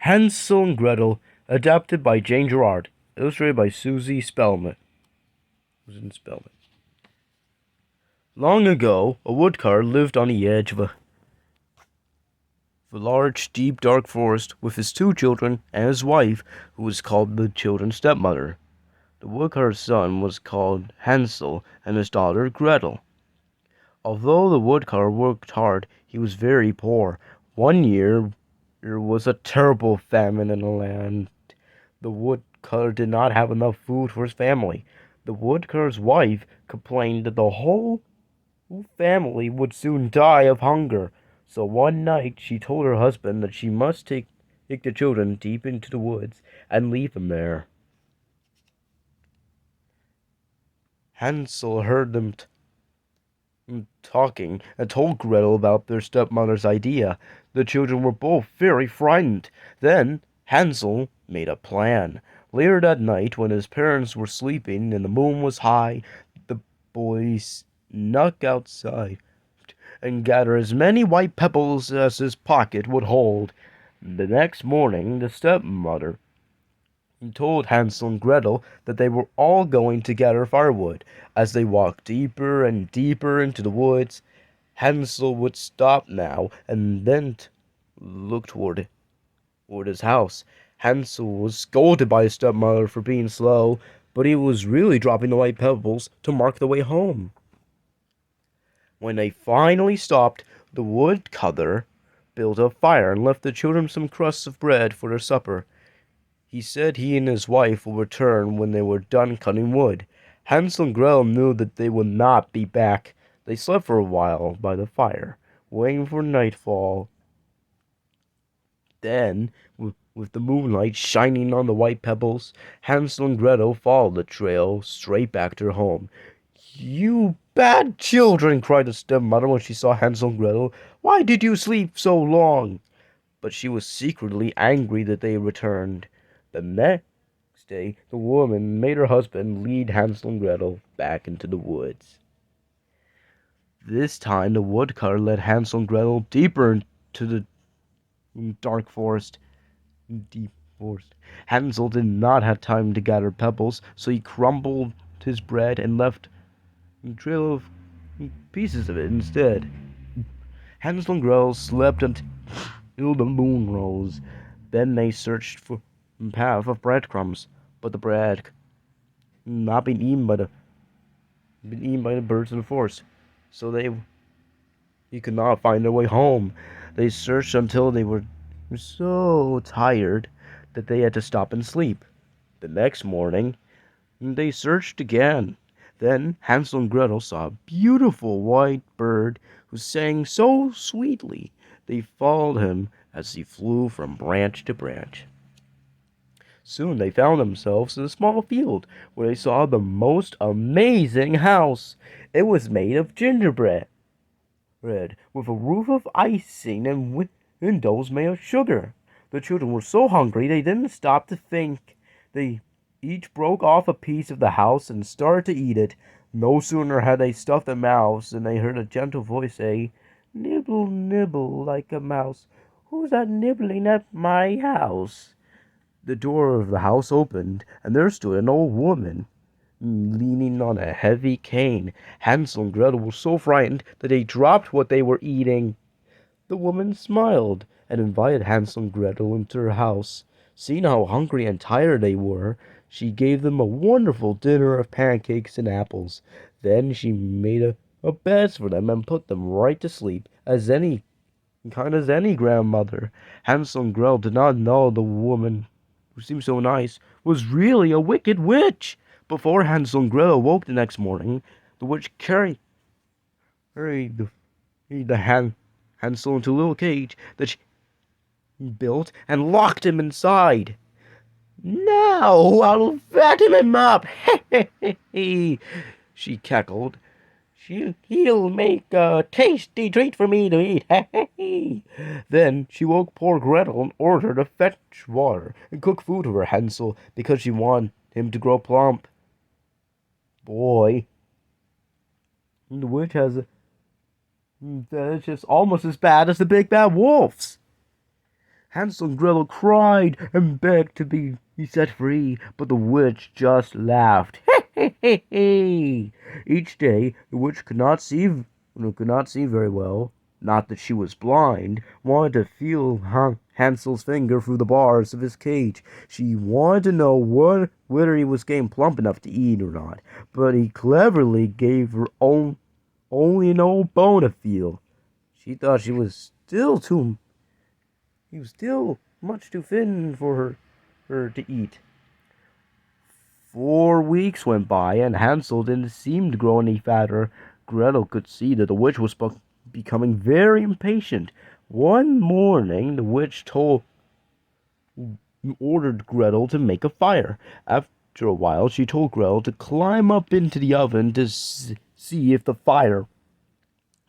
Hansel and Gretel, adapted by Jane Gerard, illustrated by Susie Spellman. Long ago, a woodcutter lived on the edge of a large, deep, dark forest with his two children and his wife, who was called the children's stepmother. The woodcutter's son was called Hansel and his daughter Gretel. Although the woodcutter worked hard, he was very poor. One year, there was a terrible famine in the land. The woodcutter did not have enough food for his family. The woodcutter's wife complained that the whole family would soon die of hunger. So one night she told her husband that she must take the children deep into the woods and leave them there. Hansel heard them talking and told Gretel about their stepmother's idea. The children were both very frightened. Then Hansel made a plan. Later that night, when his parents were sleeping and the moon was high, the boys snuck outside and gathered as many white pebbles as his pocket would hold. The next morning, the stepmother told Hansel and Gretel that they were all going to gather firewood. As they walked deeper and deeper into the woods, Hansel would stop now and then look toward his house. Hansel was scolded by his stepmother for being slow, but he was really dropping the white pebbles to mark the way home. When they finally stopped, the woodcutter built a fire and left the children some crusts of bread for their supper. He said he and his wife would return when they were done cutting wood. Hansel and Gretel knew that they would not be back. They slept for a while by the fire, waiting for nightfall. Then, with the moonlight shining on the white pebbles, Hansel and Gretel followed the trail straight back to their home. "You bad children!" cried the stepmother when she saw Hansel and Gretel. "Why did you sleep so long?" But she was secretly angry that they returned. The next day, the woman made her husband lead Hansel and Gretel back into the woods. This time, the woodcutter led Hansel and Gretel deeper into the dark forest. Deep forest. Hansel did not have time to gather pebbles, so he crumbled his bread and left a trail of pieces of it instead. Hansel and Gretel slept until the moon rose. Then they searched for a path of breadcrumbs, but the bread not been eaten by the birds in the forest, so they could not find their way home. They searched until they were so tired that they had to stop and sleep. The next morning, they searched again. Then Hansel and Gretel saw a beautiful white bird who sang so sweetly. They followed him as he flew from branch to branch. Soon they found themselves in a small field where they saw the most amazing house. It was made of gingerbread, with a roof of icing and windows made of sugar. The children were so hungry they didn't stop to think. They each broke off a piece of the house and started to eat it. No sooner had they stuffed their mouths than they heard a gentle voice say, "Nibble, nibble like a mouse. Who's that nibbling at my house?" The door of the house opened, and there stood an old woman, leaning on a heavy cane. Hansel and Gretel were so frightened that they dropped what they were eating. The woman smiled and invited Hansel and Gretel into her house. Seeing how hungry and tired they were, she gave them a wonderful dinner of pancakes and apples. Then she made a bed for them and put them right to sleep, as any grandmother. Hansel and Gretel did not know the woman, who seemed so nice, was really a wicked witch. Before Hansel and Gretel woke the next morning, the witch carried Hansel into a little cage that she built and locked him inside. "Now I'll fatten him up," she cackled. "He'll make a tasty treat for me to eat." Then she woke poor Gretel and ordered to fetch water and cook food for Hansel because she wanted him to grow plump. Boy, the witch has that's just almost as bad as the big bad wolves. Hansel and Gretel cried and begged to be set free, but the witch just laughed. Hey! Each day, the witch could not see very well. Not that she was blind. Wanted to feel Hansel's finger through the bars of his cage. She wanted to know whether he was getting plump enough to eat or not. But he cleverly gave her only an old bone to feel. She thought he was still much too thin for her to eat. 4 weeks went by, and Hansel didn't seem to grow any fatter. Gretel could see that the witch was becoming very impatient. One morning, the witch ordered Gretel to make a fire. After a while, she told Gretel to climb up into the oven to see if the fire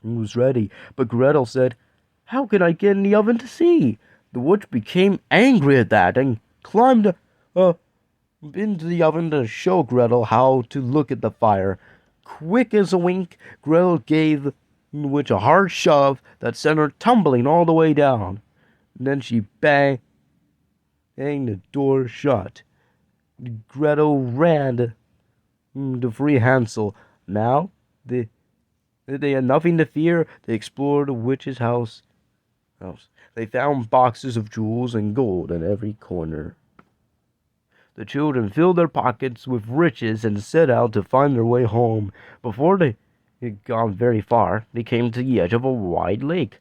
was ready. But Gretel said, "How can I get in the oven to see?" The witch became angry at that and climbed into the oven to show Gretel how to look at the fire. Quick as a wink, Gretel gave the witch a hard shove that sent her tumbling all the way down. And then she banged the door shut. Gretel ran to free Hansel. Now they had nothing to fear. They explored the witch's house. They found boxes of jewels and gold in every corner. The children filled their pockets with riches and set out to find their way home. Before they had gone very far, they came to the edge of a wide lake.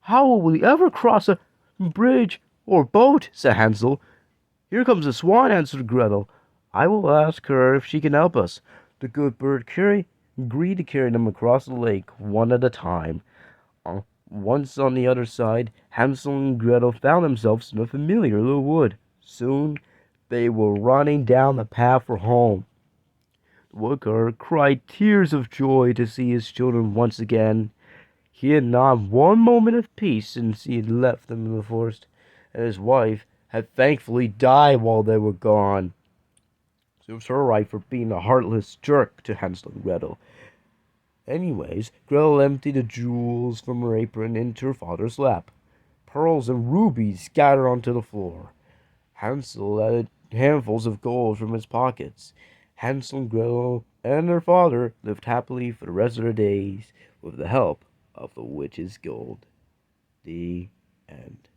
"How will we ever cross a bridge or boat?" said Hansel. "Here comes a swan," answered Gretel. "I will ask her if she can help us." The good bird agreed to carry them across the lake one at a time. Once on the other side, Hansel and Gretel found themselves in a familiar little wood. Soon they were running down the path for home. The woodcutter cried tears of joy to see his children once again. He had not one moment of peace since he had left them in the forest, and his wife had thankfully died while they were gone. So it was her right for being a heartless jerk to Hansel and Gretel. Anyways, Gretel emptied the jewels from her apron into her father's lap. Pearls and rubies scattered onto the floor. Hansel added handfuls of gold from his pockets. Hansel and Gretel and their father lived happily for the rest of their days with the help of the witch's gold. The end.